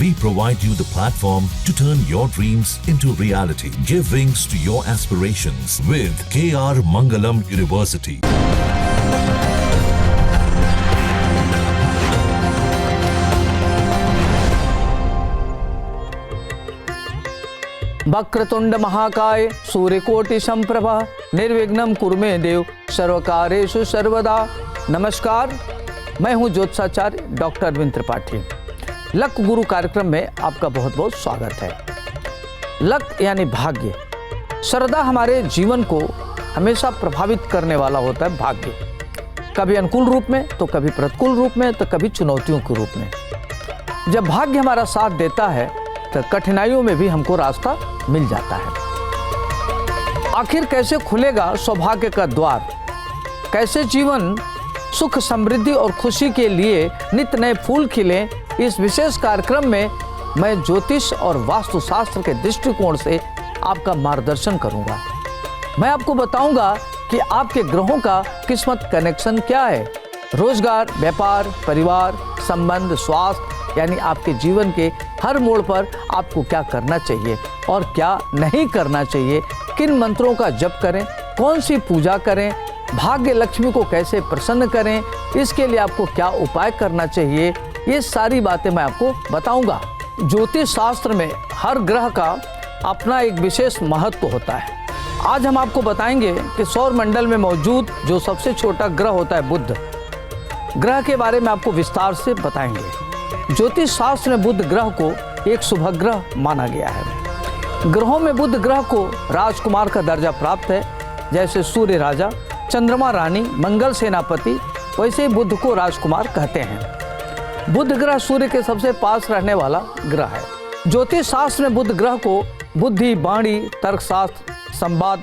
We provide you the platform to turn your dreams into reality. Give wings to your aspirations with KR Mangalam University. Vakratunda महाकाय सूर्यकोटि संप्रभा निर्विघ्नं कुरु मे देव सर्वकार्येषु सर्वदा। नमस्कार, मैं हूं ज्योतिषाचार्य डॉक्टर अरविंद त्रिपाठी। लक गुरु कार्यक्रम में आपका बहुत बहुत स्वागत है। लक यानी भाग्य। सर्वदा हमारे जीवन को हमेशा प्रभावित करने वाला होता है भाग्य, कभी अनुकूल रूप में तो कभी प्रतिकूल रूप में तो कभी चुनौतियों के रूप में। जब भाग्य हमारा साथ देता है तो कठिनाइयों में भी हमको रास्ता मिल जाता है। आखिर कैसे खुलेगा सौभाग्य का द्वार, कैसे जीवन सुख समृद्धि और खुशी के लिए नित्य नए फूल खिले, इस विशेष कार्यक्रम में मैं ज्योतिष और वास्तुशास्त्र के दृष्टिकोण से आपका मार्गदर्शन करूंगा। मैं आपको बताऊंगा कि आपके ग्रहों का किस्मत कनेक्शन क्या है। रोजगार, व्यापार, परिवार, संबंध, स्वास्थ्य यानी आपके जीवन के हर मोड़ पर आपको क्या करना चाहिए और क्या नहीं करना चाहिए, किन मंत्रों का जप करें, कौन सी पूजा करें, भाग्य लक्ष्मी को कैसे प्रसन्न करें, इसके लिए आपको क्या उपाय करना चाहिए, ये सारी बातें मैं आपको बताऊंगा। ज्योतिष शास्त्र में हर ग्रह का अपना एक विशेष महत्व होता है। आज हम आपको बताएंगे कि सौर मंडल में मौजूद जो सबसे छोटा ग्रह होता है बुध ग्रह के बारे में आपको विस्तार से बताएंगे। ज्योतिष शास्त्र में बुध ग्रह को एक शुभ ग्रह माना गया है। ग्रहों में बुध ग्रह को राजकुमार का दर्जा प्राप्त है। जैसे सूर्य राजा, चंद्रमा रानी, मंगल सेनापति, वैसे ही बुध को राजकुमार कहते हैं। बुध ग्रह सूर्य के सबसे पास रहने वाला ग्रह है। ज्योतिष शास्त्र में बुध ग्रह को बुद्धि, वाणी, तर्कशास्त्र, संवाद,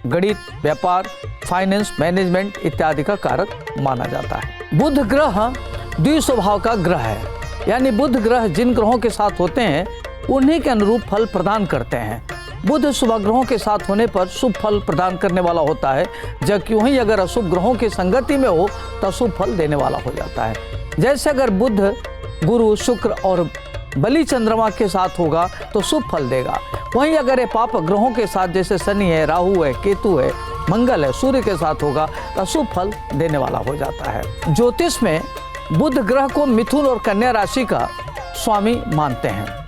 गणित, व्यापार, फाइनेंस, मैनेजमेंट इत्यादि का कारक माना जाता है। बुध ग्रह द्विस्वभाव का ग्रह है, यानी बुध ग्रह जिन ग्रहों के साथ होते हैं उन्हीं के अनुरूप फल प्रदान करते हैं। बुध शुभ ग्रहों के साथ होने पर शुभ फल प्रदान करने वाला होता है, जबकि वहीं अगर अशुभ ग्रहों की संगति में हो तो अशुभ फल देने वाला हो जाता है। जैसे अगर बुध, गुरु, शुक्र और बलि चंद्रमा के साथ होगा तो शुभ फल देगा। वहीं अगर ये पाप ग्रहों के साथ जैसे शनि है, राहु है, केतु है, मंगल है, सूर्य के साथ होगा तो अशुभ फल देने वाला हो जाता है। ज्योतिष में बुध ग्रह को मिथुन और कन्या राशि का स्वामी मानते हैं।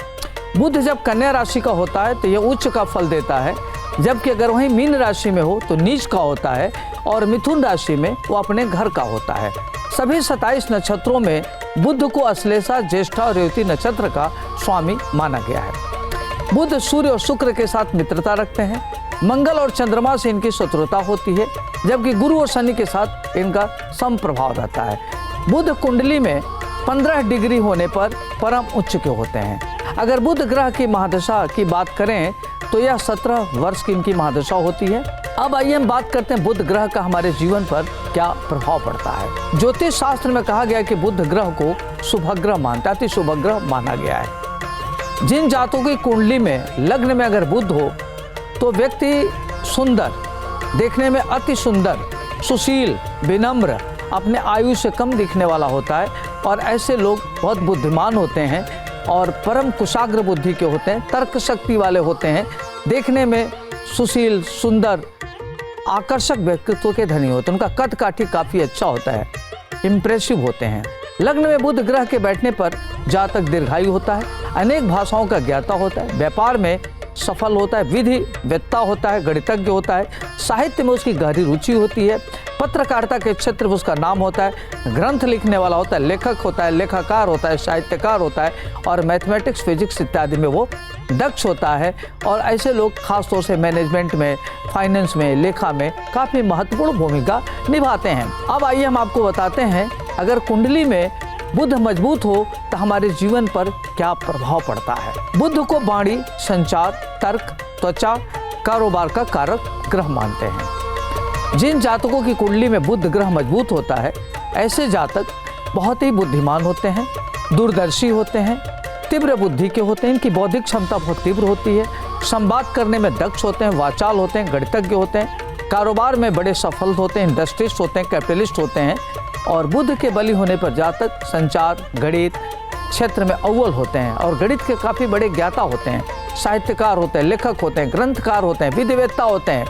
बुध जब कन्या राशि का होता है तो यह उच्च का फल देता है, जबकि अगर वहीं मीन राशि में हो तो नीच का होता है, और मिथुन राशि में वो अपने घर का होता है। सभी 27 नक्षत्रों में बुध को अश्लेषा, ज्येष्ठा और रेवती नक्षत्र का स्वामी माना गया है। बुध सूर्य और शुक्र के साथ मित्रता रखते हैं। मंगल और चंद्रमा से इनकी शत्रुता होती है, जबकि गुरु और शनि के साथ इनका सम प्रभाव रहता है। बुध कुंडली में 15 डिग्री होने पर परम उच्च के होते हैं। अगर बुध ग्रह की महादशा की बात करें तो यह 17 वर्ष की इनकी महादशा होती है। अब आइए हम बात करते हैं बुध ग्रह का हमारे जीवन पर क्या प्रभाव पड़ता है। ज्योतिष शास्त्र में कहा गया है कि बुध ग्रह को शुभ ग्रह मानता है, अति शुभ ग्रह माना गया है। जिन जातकों की कुंडली में लग्न में अगर बुध हो तो व्यक्ति सुंदर, देखने में अति सुंदर, सुशील, विनम्र, अपने आयु से कम दिखने वाला होता है, और ऐसे लोग बहुत बुद्धिमान होते हैं और परम कुशाग्र बुद्धि के होते हैं, तर्क शक्ति वाले होते हैं, देखने में सुशील, सुंदर, आकर्षक व्यक्तित्व के धनी होते हैं। उनका कद काठी काफ़ी अच्छा होता है, इम्प्रेसिव होते हैं। लग्न में बुध ग्रह के बैठने पर जातक दीर्घायु होता है, अनेक भाषाओं का ज्ञाता होता है, व्यापार में सफल होता है, विधि वेत्ता होता है, गणितज्ञ होता है, साहित्य में उसकी गहरी रुचि होती है, पत्रकारिता के क्षेत्र में उसका नाम होता है, ग्रंथ लिखने वाला होता है, लेखक होता है, लेखाकार होता है, साहित्यकार होता है, और मैथमेटिक्स, फिजिक्स इत्यादि में वो दक्ष होता है। और ऐसे लोग खासतौर से मैनेजमेंट में, फाइनेंस में, लेखा में काफ़ी महत्वपूर्ण भूमिका निभाते हैं। अब आइए हम आपको बताते हैं अगर कुंडली में बुध मजबूत हो तो हमारे जीवन पर क्या प्रभाव पड़ता है। बुध को वाणी, संचार, तर्क, त्वचा, कारोबार का कारक ग्रह मानते हैं। जिन जातकों की कुंडली में बुध ग्रह मजबूत होता है, ऐसे जातक बहुत ही बुद्धिमान होते हैं, दूरदर्शी होते हैं, तीव्र बुद्धि के होते हैं, इनकी बौद्धिक क्षमता बहुत तीव्र होती है, संवाद करने में दक्ष होते हैं, वाचाल होते हैं, गणितज्ञ होते हैं, कारोबार में बड़े सफल होते हैं, इंडस्ट्रिस्ट होते हैं, कैपिटलिस्ट होते हैं। और बुध के बली होने पर जातक संचार, गणित, क्षेत्र में अव्वल होते हैं और गणित के काफ़ी बड़े ज्ञाता होते हैं, साहित्यकार होते हैं, लेखक होते हैं, ग्रंथकार होते हैं, विधिवेत्ता होते हैं,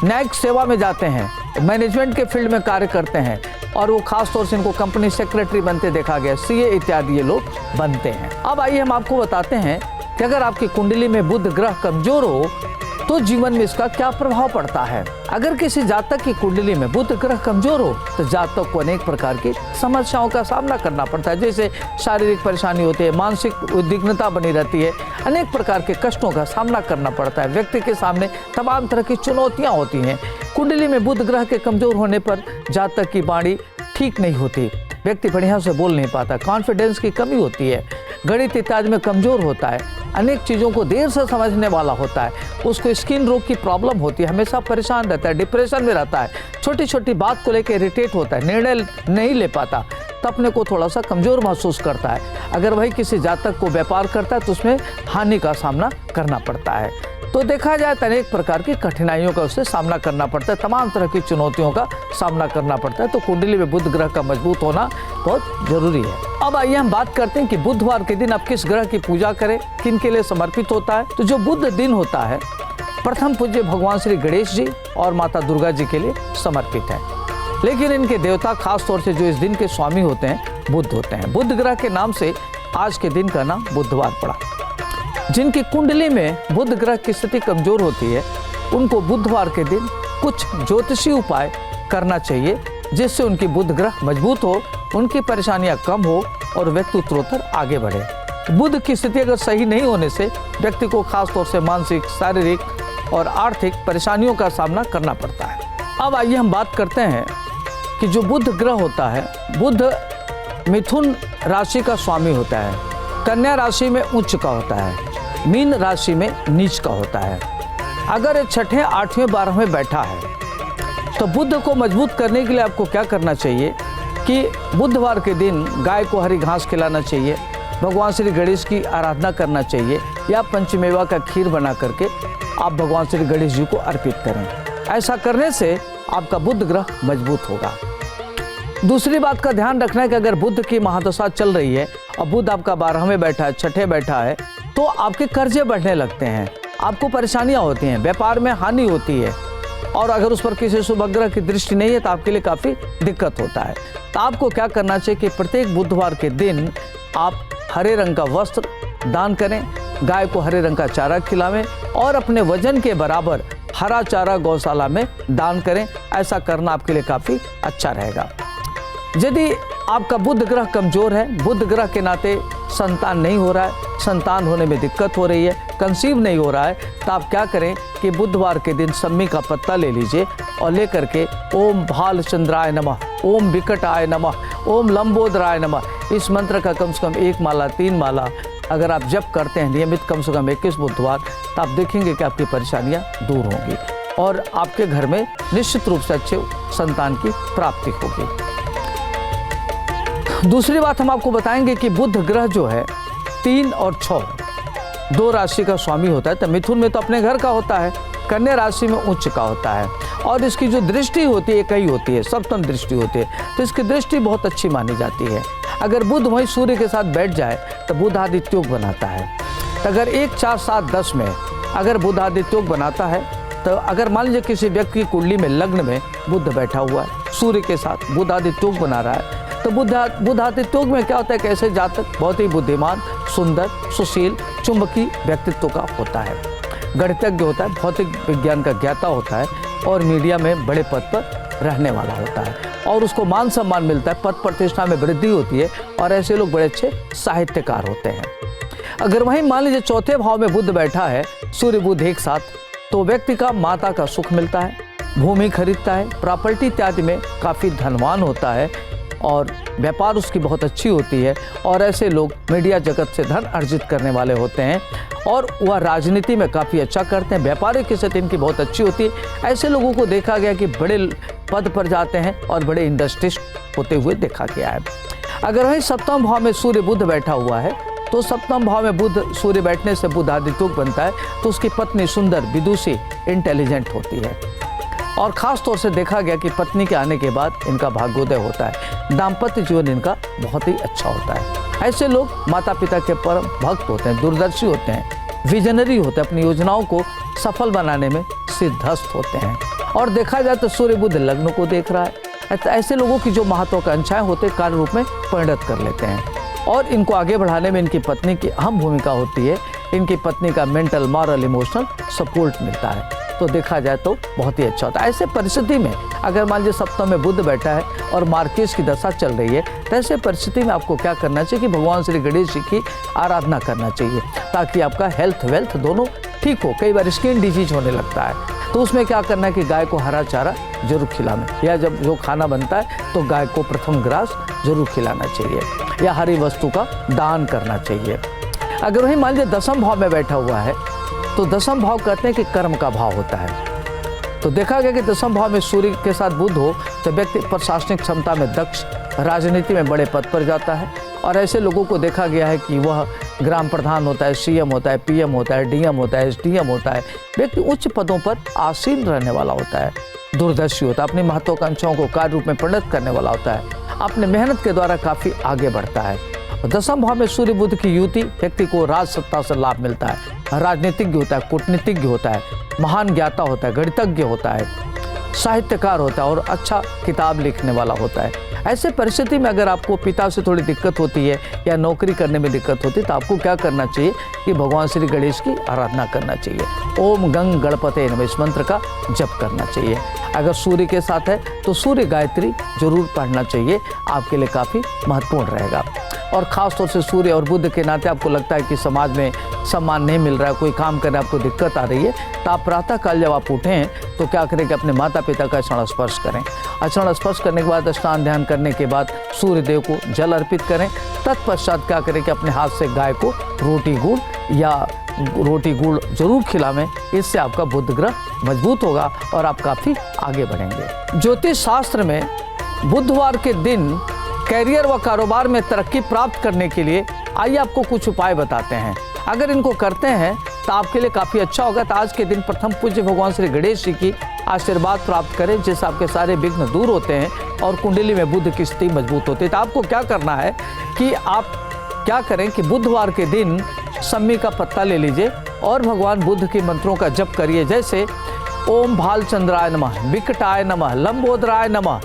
न्यायिक सेवा में जाते हैं, मैनेजमेंट के फील्ड में कार्य करते हैं और वो खास तौर से इनको कंपनी सेक्रेटरी बनते देखा गया, सीए इत्यादि ये लोग बनते हैं। अब आइए हम आपको बताते हैं कि अगर आपकी कुंडली में बुध ग्रह कमजोर हो तो जीवन में इसका क्या प्रभाव पड़ता है। अगर किसी जातक की कुंडली में बुध ग्रह कमजोर हो तो जातक को अनेक प्रकार की समस्याओं का सामना करना पड़ता है, जैसे शारीरिक परेशानी होती है, मानसिक उद्विग्नता बनी रहती है, अनेक प्रकार के कष्टों का सामना करना पड़ता है। व्यक्ति के सामने तमाम तरह की चुनौतियां होती हैं। कुंडली में बुध ग्रह के कमजोर होने पर जातक की वाणी ठीक नहीं होती, व्यक्ति बढ़िया से बोल नहीं पाता, कॉन्फिडेंस की कमी होती है, गणित इत्यादि में कमजोर होता है, अनेक चीज़ों को देर से समझने वाला होता है, उसको स्किन रोग की प्रॉब्लम होती है, हमेशा परेशान रहता है, डिप्रेशन में रहता है, छोटी छोटी बात को लेकर इरिटेट होता है, निर्णय नहीं ले पाता, तो अपने को थोड़ा सा कमज़ोर महसूस करता है। अगर वही किसी जातक को व्यापार करता है तो उसमें हानि का सामना करना पड़ता है। तो देखा जाए तो अनेक प्रकार की कठिनाइयों का उससे सामना करना पड़ता है, तमाम तरह की चुनौतियों का सामना करना पड़ता है। तो कुंडली में बुध ग्रह का मजबूत होना बहुत जरूरी है। अब आइए हम बात करते हैं कि बुधवार के दिन आप किस ग्रह की पूजा करें, किन के लिए समर्पित होता है। तो जो बुध दिन होता है प्रथम पूज्य भगवान श्री गणेश जी और माता दुर्गा जी के लिए समर्पित है, लेकिन इनके देवता खास तौर से जो इस दिन के स्वामी होते हैं बुध होते हैं। बुध ग्रह के नाम से आज के दिन का नाम बुधवार पड़ा। जिनकी कुंडली में बुध ग्रह की स्थिति कमजोर होती है उनको बुधवार के दिन कुछ ज्योतिषी उपाय करना चाहिए, जिससे उनकी बुध ग्रह मजबूत हो, उनकी परेशानियां कम हो और व्यक्ति उत्तरोत्तर आगे बढ़े। बुध की स्थिति अगर सही नहीं होने से व्यक्ति को खास तौर से मानसिक, शारीरिक और आर्थिक परेशानियों का सामना करना पड़ता है। अब आइए हम बात करते हैं कि जो बुध ग्रह होता है, बुध मिथुन राशि का स्वामी होता है, कन्या राशि में उच्च का होता है, मीन राशि में नीच का होता है। अगर ये छठे, आठवें, 12वें बैठा है तो बुध को मजबूत करने के लिए आपको क्या करना चाहिए कि बुधवार के दिन गाय को हरी घास खिलाना चाहिए, भगवान श्री गणेश की आराधना करना चाहिए या पंचमेवा का खीर बना करके आप भगवान श्री गणेश जी को अर्पित करें। ऐसा करने से आपका बुध ग्रह मजबूत होगा। दूसरी बात का ध्यान रखना है कि अगर बुध की महादशा चल रही है और बुध आपका 12वें बैठा है, छठे बैठा है, तो आपके कर्जे बढ़ने लगते हैं, आपको परेशानियां होती हैं, व्यापार में हानि होती है और अगर उस पर किसी शुभ ग्रह की दृष्टि नहीं है तो आपके लिए काफ़ी दिक्कत होता है। तो आपको क्या करना चाहिए कि प्रत्येक बुधवार के दिन आप हरे रंग का वस्त्र दान करें, गाय को हरे रंग का चारा खिलावें और अपने वजन के बराबर हरा चारा गौशाला में दान करें। ऐसा करना आपके लिए काफ़ी अच्छा रहेगा। यदि आपका बुध ग्रह कमजोर है, बुध ग्रह के नाते संतान नहीं हो रहा है, संतान होने में दिक्कत हो रही है, कंसीव नहीं हो रहा है, तो आप क्या करें कि बुधवार के दिन सम्मी का पत्ता ले लीजिए और लेकर के ओम भालचंद्राय नमः, ओम विकटाय नमः, ओम लंबोदराय नमः, इस मंत्र का कम से कम 1 माला 3 माला अगर आप जप करते हैं नियमित कम से कम 21 बुधवार, तो आप देखेंगे कि आपकी परेशानियां दूर होंगी और आपके घर में निश्चित रूप से अच्छे संतान की प्राप्ति होगी। दूसरी बात हम आपको बताएंगे कि बुध ग्रह जो है 3 और 6 2 राशि का स्वामी होता है। तो मिथुन में तो अपने घर का होता है, कन्या राशि में उच्च का होता है और इसकी जो दृष्टि होती है कई होती है, सप्तम दृष्टि होती है, तो इसकी दृष्टि बहुत अच्छी मानी जाती है। अगर बुध वहीं सूर्य के साथ बैठ जाए तो बुध आदित्य योग बनाता है। तो अगर 1, 4, 7, 10 में अगर बुध आदित्य योग बनाता है तो अगर मान लीजिए किसी व्यक्ति की कुंडली में लग्न में बुध बैठा हुआ है, सूर्य के साथ बुध आदित्य योग बना रहा है, तो बुध आदित्य योग में क्या होता है कि ऐसे जातक बहुत ही बुद्धिमान, सुंदर, सुशील, चुंबकीय व्यक्तित्व का होता है, गणितज्ञ होता है, भौतिक विज्ञान का ज्ञाता होता है और मीडिया में बड़े पद पर रहने वाला होता है और उसको मान सम्मान मिलता है, पद प्रतिष्ठा में वृद्धि होती है और ऐसे लोग बड़े अच्छे साहित्यकार होते हैं। अगर वहीं मान लीजिए चौथे भाव में बुध बैठा है, सूर्य बुध एक साथ, तो व्यक्ति का माता का सुख मिलता है, भूमि खरीदता है, प्रॉपर्टी इत्यादि में काफ़ी धनवान होता है और व्यापार उसकी बहुत अच्छी होती है और ऐसे लोग मीडिया जगत से धन अर्जित करने वाले होते हैं और वह राजनीति में काफ़ी अच्छा करते हैं, व्यापारिक स्थिति इनकी बहुत अच्छी होती है। ऐसे लोगों को देखा गया कि बड़े पद पर जाते हैं और बड़े इंडस्ट्रिस्ट होते हुए देखा गया है। अगर वहीं सप्तम भाव में सूर्य बुध बैठा हुआ है तो सप्तम भाव में बुध सूर्य बैठने से बुध आदित्य योग बनता है, तो उसकी पत्नी सुंदर, विदुषी, इंटेलिजेंट होती है और ख़ास तौर से देखा गया कि पत्नी के आने के बाद इनका भाग्योदय होता है, दाम्पत्य जीवन इनका बहुत ही अच्छा होता है। ऐसे लोग माता पिता के परम भक्त होते हैं, दूरदर्शी होते हैं, विजनरी होते हैं, अपनी योजनाओं को सफल बनाने में सिद्धस्त होते हैं। और देखा जाए तो सूर्य बुध लग्न को देख रहा है। ऐसे लोगों की जो महत्वाकांक्षाएं होते हैं कार्य रूप में परिणत कर लेते हैं और इनको आगे बढ़ाने में इनकी पत्नी की अहम भूमिका होती है। इनकी पत्नी का मेंटल, मॉरल, इमोशनल सपोर्ट मिलता है, तो देखा जाए तो बहुत ही अच्छा होता है। ऐसे परिस्थिति में अगर मान लीजिए सप्तम में बुध बैठा है और मार्केस की दशा चल रही है, तो ऐसे परिस्थिति में आपको क्या करना चाहिए कि भगवान श्री गणेश जी की आराधना करना चाहिए, ताकि आपका हेल्थ वेल्थ दोनों ठीक हो। कई बार स्किन डिजीज होने लगता है, तो उसमें क्या करना है कि गाय को हरा चारा जरूर खिलाना, या जब जो खाना बनता है तो गाय को प्रथम ग्रास जरूर खिलाना चाहिए, या हरी वस्तु का दान करना चाहिए। अगर वही मान लीजिए दसम भाव में बैठा हुआ है, तो दसम भाव कहते हैं कि कर्म का भाव होता है। तो देखा गया कि दसम भाव में सूर्य के साथ बुध हो तो व्यक्ति प्रशासनिक क्षमता में दक्ष, राजनीति में बड़े पद पर जाता है। और ऐसे लोगों को देखा गया है कि वह ग्राम प्रधान होता है, सीएम होता है, पीएम होता है, डीएम होता है, एसडीएम होता है। व्यक्ति उच्च पदों पर आसीन रहने वाला होता है, दूरदर्शी होता है, अपनी महत्वाकांक्षाओं को कार्य रूप में परिणत करने वाला होता है, अपने मेहनत के द्वारा काफ़ी आगे बढ़ता है। दसम भाव में सूर्य बुध की युति व्यक्ति को राज सत्ता से लाभ मिलता है, राजनीतिज्ञ होता है, कूटनीतिज्ञ होता है, महान ज्ञाता होता है, गणितज्ञ होता है, साहित्यकार होता है और अच्छा किताब लिखने वाला होता है। ऐसे परिस्थिति में अगर आपको पिता से थोड़ी दिक्कत होती है या नौकरी करने में दिक्कत होती है, तो आपको क्या करना चाहिए कि भगवान श्री गणेश की आराधना करना चाहिए। ओम गंग गणपते नमः इस मंत्र का जप करना चाहिए। अगर सूर्य के साथ है तो सूर्य गायत्री जरूर पढ़ना चाहिए, आपके लिए काफ़ी महत्वपूर्ण रहेगा। और ख़ास तौर से सूर्य और बुध के नाते आपको लगता है कि समाज में सम्मान नहीं मिल रहा है, कोई काम करने आपको दिक्कत आ रही है, तो आप प्रातःकाल जब आप उठें तो क्या करें कि अपने माता पिता का चरण स्पर्श करें। चरण स्पर्श करने के बाद स्नान ध्यान करने के बाद सूर्य देव को जल अर्पित करें। तत्पश्चात क्या करें कि अपने हाथ से गाय को रोटी गुड़ जरूर खिलावें। इससे आपका बुध ग्रह मजबूत होगा और आप काफ़ी आगे बढ़ेंगे। ज्योतिष शास्त्र में बुधवार के दिन कैरियर व कारोबार में तरक्की प्राप्त करने के लिए आइए आपको कुछ उपाय बताते हैं। अगर इनको करते हैं तो आपके लिए काफ़ी अच्छा होगा। तो आज के दिन प्रथम पूज्य भगवान श्री गणेश जी की आशीर्वाद प्राप्त करें, जिससे आपके सारे विघ्न दूर होते हैं और कुंडली में बुध की स्थिति मजबूत होती है। तो आपको क्या करना है कि आप क्या करें कि बुधवार के दिन सम्मी का पत्ता ले लीजिए और भगवान बुद्ध के मंत्रों का जप करिए, जैसे ओम भालचंद्राय नमः, विकटाय नमः, लंबोदराय नमः।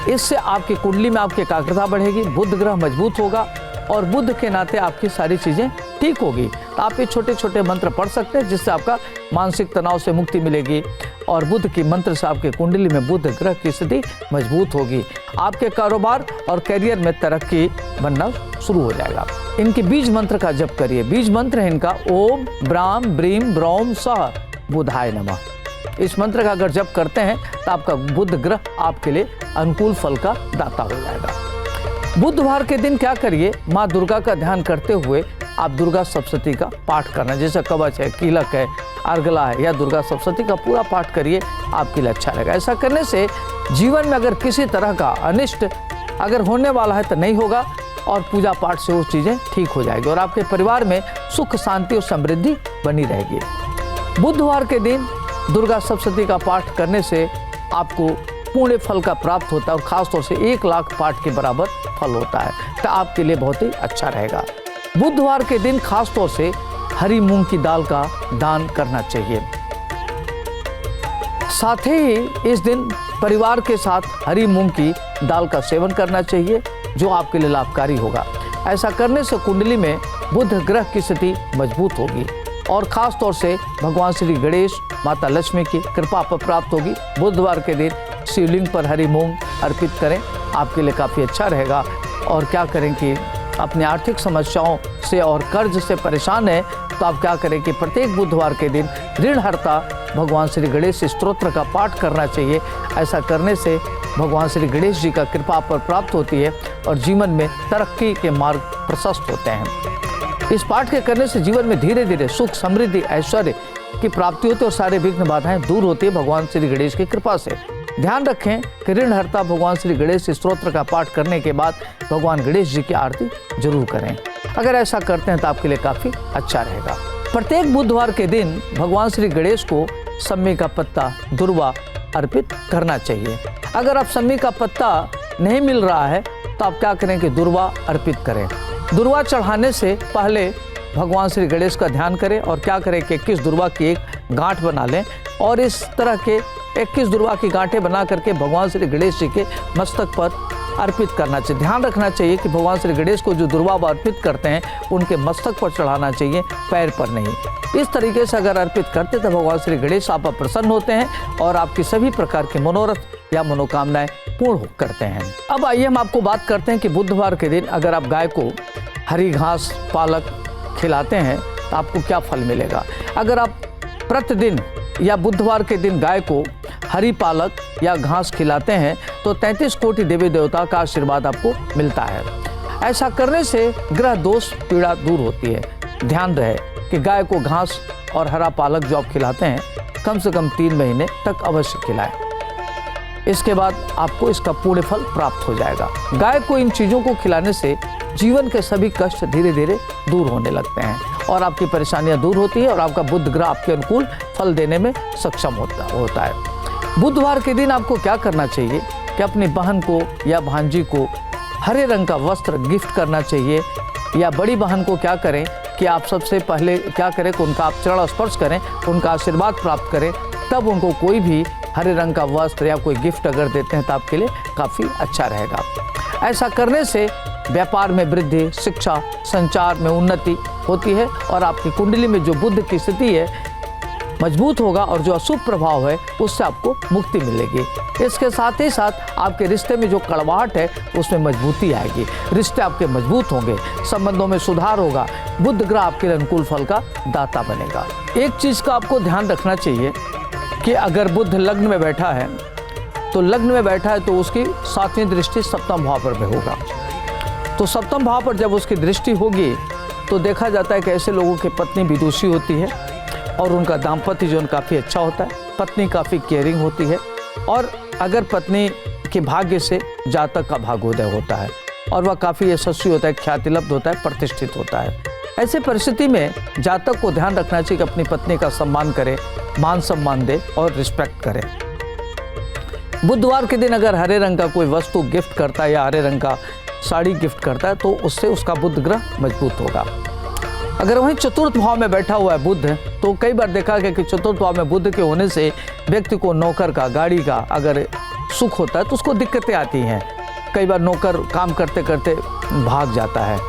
इससे आपकी कुंडली में आपकी एकाग्रता बढ़ेगी, बुध ग्रह मजबूत होगा और बुध के नाते आपकी सारी चीज़ें ठीक होगी। तो आप ये छोटे छोटे मंत्र पढ़ सकते हैं, जिससे आपका मानसिक तनाव से मुक्ति मिलेगी और बुध की मंत्र से आपके कुंडली में बुध ग्रह की स्थिति मजबूत होगी। आपके कारोबार और करियर में तरक्की बनना शुरू हो जाएगा। इनके बीज मंत्र का जप करिए। बीज मंत्र है इनका ओम ब्राम ब्रीम ब्रौम सह बुधाय नमः। इस मंत्र का अगर जप करते हैं तो आपका बुध ग्रह आपके लिए अनुकूल फल का दाता हो जाएगा। बुधवार के दिन क्या करिए, माँ दुर्गा का ध्यान करते हुए आप दुर्गा सप्तशती का पाठ करना, जैसे कवच है, कीलक है, अर्गला है, या दुर्गा सप्तशती का पूरा पाठ करिए, आपके लिए अच्छा रहेगा। ऐसा करने से जीवन में अगर किसी तरह का अनिष्ट अगर होने वाला है तो नहीं होगा और पूजा पाठ से वो चीज़ें ठीक हो जाएगी और आपके परिवार में सुख शांति और समृद्धि बनी रहेगी। बुधवार के दिन दुर्गा सप्तशती का पाठ करने से आपको पुण्य फल का प्राप्त होता है और ख़ास तौर से 1 लाख पाठ के बराबर फल होता है। तो आपके लिए बहुत ही अच्छा रहेगा। बुधवार के दिन खास तौर से हरी मूंग की दाल का दान करना चाहिए। साथ ही इस दिन परिवार के साथ हरी मूंग की दाल का सेवन करना चाहिए, जो आपके लिए लाभकारी होगा। ऐसा करने से कुंडली में बुध ग्रह की स्थिति मजबूत होगी और ख़ास तौर से भगवान श्री गणेश, माता लक्ष्मी की कृपा पर प्राप्त होगी। बुधवार के दिन शिवलिंग पर हरी मूंग अर्पित करें, आपके लिए काफ़ी अच्छा रहेगा। और क्या करें कि अपनी आर्थिक समस्याओं से और कर्ज से परेशान है तो आप क्या करें कि प्रत्येक बुधवार के दिन ऋणहर्ता भगवान श्री गणेश स्तोत्र का पाठ करना चाहिए। ऐसा करने से भगवान श्री गणेश जी का कृपा पर प्राप्त होती है और जीवन में तरक्की के मार्ग प्रशस्त होते हैं। इस पाठ के करने से जीवन में धीरे धीरे सुख, समृद्धि, ऐश्वर्य की प्राप्ति होती है और सारे विघ्न बाधाएं दूर होती है भगवान श्री गणेश की कृपा से। ध्यान रखें कि ऋणहर्ता भगवान श्री गणेश स्तोत्र का पाठ करने के बाद भगवान गणेश जी की आरती जरूर करें। अगर ऐसा करते हैं तो आपके लिए काफ़ी अच्छा रहेगा। प्रत्येक बुधवार के दिन भगवान श्री गणेश को सम्मी का पत्ता, दुर्वा अर्पित करना चाहिए। अगर आप सम्मी का पत्ता नहीं मिल रहा है तो आप क्या करें कि दुर्वा अर्पित करें। दुर्वा चढ़ाने से पहले भगवान श्री गणेश का ध्यान करें और क्या करें कि 21 दुर्वा की एक गांठ बना लें और इस तरह के 21 दुर्वा की गांठें बना करके भगवान श्री गणेश जी के मस्तक पर अर्पित करना चाहिए। ध्यान रखना चाहिए कि भगवान श्री गणेश को जो दुर्वा अर्पित करते हैं उनके मस्तक पर चढ़ाना चाहिए, पैर पर नहीं। इस तरीके से अगर अर्पित करते तो भगवान श्री गणेश आप पर प्रसन्न होते हैं और आपकी सभी प्रकार के मनोरथ या मनोकामनाएं पूर्ण करते हैं। अब आइए हम आपको बात करते हैं कि बुधवार के दिन अगर आप गाय को हरी घास पालक खिलाते हैं तो आपको क्या फल मिलेगा। अगर आप प्रतिदिन या बुधवार के दिन गाय को हरी पालक या घास खिलाते हैं तो 33 कोटि देवी देवता का आशीर्वाद आपको मिलता है। ऐसा करने से ग्रह दोष पीड़ा दूर होती है। ध्यान रहे कि गाय को घास और हरा पालक जो आप खिलाते हैं कम से कम 3 महीने तक अवश्य खिलाएं। इसके बाद आपको इसका पूर्ण फल प्राप्त हो जाएगा। गाय को इन चीज़ों को खिलाने से जीवन के सभी कष्ट धीरे धीरे दूर होने लगते हैं और आपकी परेशानियां दूर होती है और आपका बुध ग्रह आपके अनुकूल फल देने में सक्षम होता है। बुधवार के दिन आपको क्या करना चाहिए कि अपनी बहन को या भांजी को हरे रंग का वस्त्र गिफ्ट करना चाहिए, या बड़ी बहन को क्या करें कि आप सबसे पहले क्या करें कि उनका आप चरण स्पर्श करें, उनका आशीर्वाद प्राप्त करें, तब उनको कोई भी हरे रंग का वस्त्र या कोई गिफ्ट अगर देते हैं तो आपके लिए काफ़ी अच्छा रहेगा। ऐसा करने से व्यापार में वृद्धि, शिक्षा, संचार में उन्नति होती है और आपकी कुंडली में जो बुध की स्थिति है मजबूत होगा और जो अशुभ प्रभाव है उससे आपको मुक्ति मिलेगी। इसके साथ ही साथ आपके रिश्ते में जो कड़वाहट है उसमें मजबूती आएगी, रिश्ते आपके मजबूत होंगे, संबंधों में सुधार होगा, बुध ग्रह आपके अनुकूल फल का दाता बनेगा। एक चीज़ का आपको ध्यान रखना चाहिए कि अगर बुध लग्न में बैठा है तो लग्न में बैठा है तो उसकी 7वीं दृष्टि सप्तम भाव पर भी होगा। तो सप्तम भाव पर जब उसकी दृष्टि होगी तो देखा जाता है कि ऐसे लोगों की पत्नी विदुषी होती है और उनका दाम्पत्य जीवन काफ़ी अच्छा होता है, पत्नी काफ़ी केयरिंग होती है और अगर पत्नी के भाग्य से जातक का भाग्योदय होता है और वह काफ़ी यशस्वी होता है, ख्यातिलब्ध होता है, प्रतिष्ठित होता है। ऐसे परिस्थिति में जातक को ध्यान रखना चाहिए कि अपनी पत्नी का सम्मान करे, मान सम्मान दे और रिस्पेक्ट करे। बुधवार के दिन अगर हरे रंग का कोई वस्तु गिफ्ट करता है या हरे रंग का साड़ी गिफ्ट करता है तो उससे उसका बुध ग्रह मजबूत होगा। अगर वहीं चतुर्थ भाव में बैठा हुआ है बुध, तो कई बार देखा गया कि चतुर्थ भाव में बुध के होने से व्यक्ति को नौकर का, गाड़ी का अगर सुख होता है तो उसको दिक्कतें आती हैं। कई बार नौकर काम करते करते भाग जाता है,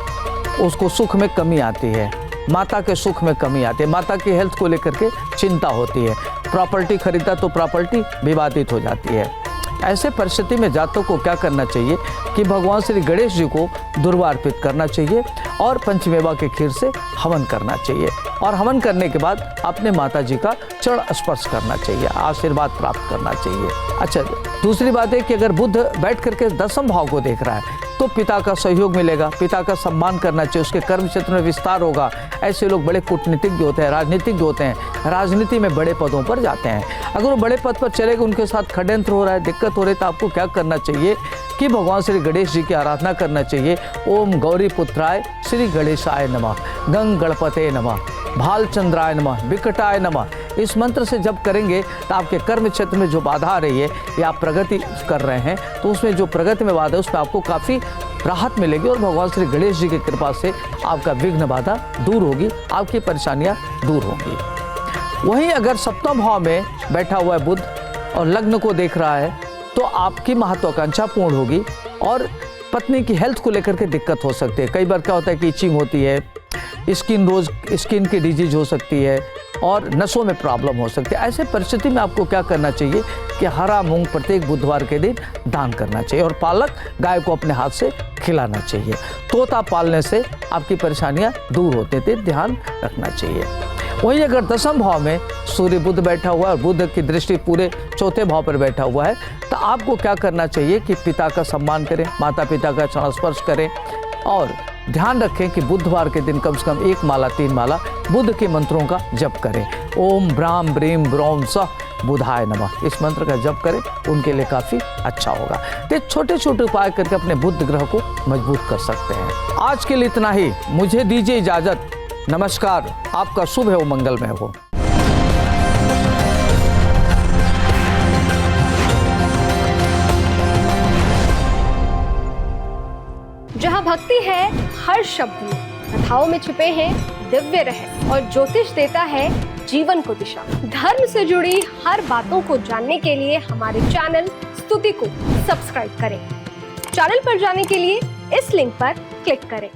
उसको सुख में कमी आती है, माता के सुख में कमी आती है, माता की हेल्थ को लेकर के चिंता होती है, प्रॉपर्टी खरीदा तो प्रॉपर्टी विवादित हो जाती है। ऐसे परिस्थिति में जातक को क्या करना चाहिए कि भगवान श्री गणेश जी को दुर्वा अर्पित करना चाहिए और पंचमेवा के खीर से हवन करना चाहिए और हवन करने के बाद अपने माता जी का चरण स्पर्श करना चाहिए, आशीर्वाद प्राप्त करना चाहिए। अच्छा, दूसरी बात है कि अगर बुध बैठ करके 10वें भाव को देख रहा है तो पिता का सहयोग मिलेगा, पिता का सम्मान करना चाहिए, उसके कर्म क्षेत्र में विस्तार होगा। ऐसे लोग बड़े कूटनीतिज्ञ होते हैं, राजनीतिज्ञ होते हैं, राजनीति में बड़े पदों पर जाते हैं। अगर वो बड़े पद पर चले गए, उनके साथ षड्यंत्र हो रहा है, दिक्कत हो रही है, तो आपको क्या करना चाहिए कि भगवान श्री गणेश जी की आराधना करना चाहिए। ओम गौरी पुत्राय श्री गणेशाय नमः, गंग गणपते नमः, भालचंद्राय नमः, विकटाय नमः। इस मंत्र से जब करेंगे तो आपके कर्म क्षेत्र में जो बाधा आ रही है या आप प्रगति कर रहे हैं तो उसमें जो प्रगति में बाधा है उसमें आपको काफ़ी राहत मिलेगी और भगवान श्री गणेश जी की कृपा से आपका विघ्न बाधा दूर होगी, आपकी परेशानियां दूर होंगी। वहीं अगर सप्तम भाव में बैठा हुआ है बुध और लग्न को देख रहा है तो आपकी महत्वाकांक्षा पूर्ण होगी और पत्नी की हेल्थ को लेकर के दिक्कत हो सकती है। कई बार क्या होता है कि इचिंग होती है, स्किन की डिजीज हो सकती है और नसों में प्रॉब्लम हो सकती है। ऐसे परिस्थिति में आपको क्या करना चाहिए कि हरा मूंग प्रत्येक बुधवार के दिन दान करना चाहिए और पालक गाय को अपने हाथ से खिलाना चाहिए। तोता पालने से आपकी परेशानियां दूर होती थी, ध्यान रखना चाहिए। वहीं अगर 10वें भाव में सूर्य बुध बैठा हुआ है और बुध की दृष्टि पूरे 4थे भाव पर बैठा हुआ है तो आपको क्या करना चाहिए कि पिता का सम्मान करें, माता पिता का चरण स्पर्श करें और ध्यान रखें कि बुधवार के दिन कम से कम 1 माला 3 माला बुध के मंत्रों का जप करें। ओम ब्राह्म ब्रीम ब्रौम सह बुधाय नमः, इस मंत्र का जप करें, उनके लिए काफ़ी अच्छा होगा। ये छोटे छोटे उपाय करके अपने बुध ग्रह को मजबूत कर सकते हैं। आज के लिए इतना ही, मुझे दीजिए इजाज़त। नमस्कार, आपका शुभ है वो मंगलमय हो। जहाँ भक्ति है हर शब्द में कथाओं में छुपे हैं दिव्य रहस्य और ज्योतिष देता है जीवन को दिशा। धर्म से जुड़ी हर बातों को जानने के लिए हमारे चैनल स्तुति को सब्सक्राइब करें। चैनल पर जाने के लिए इस लिंक पर क्लिक करें।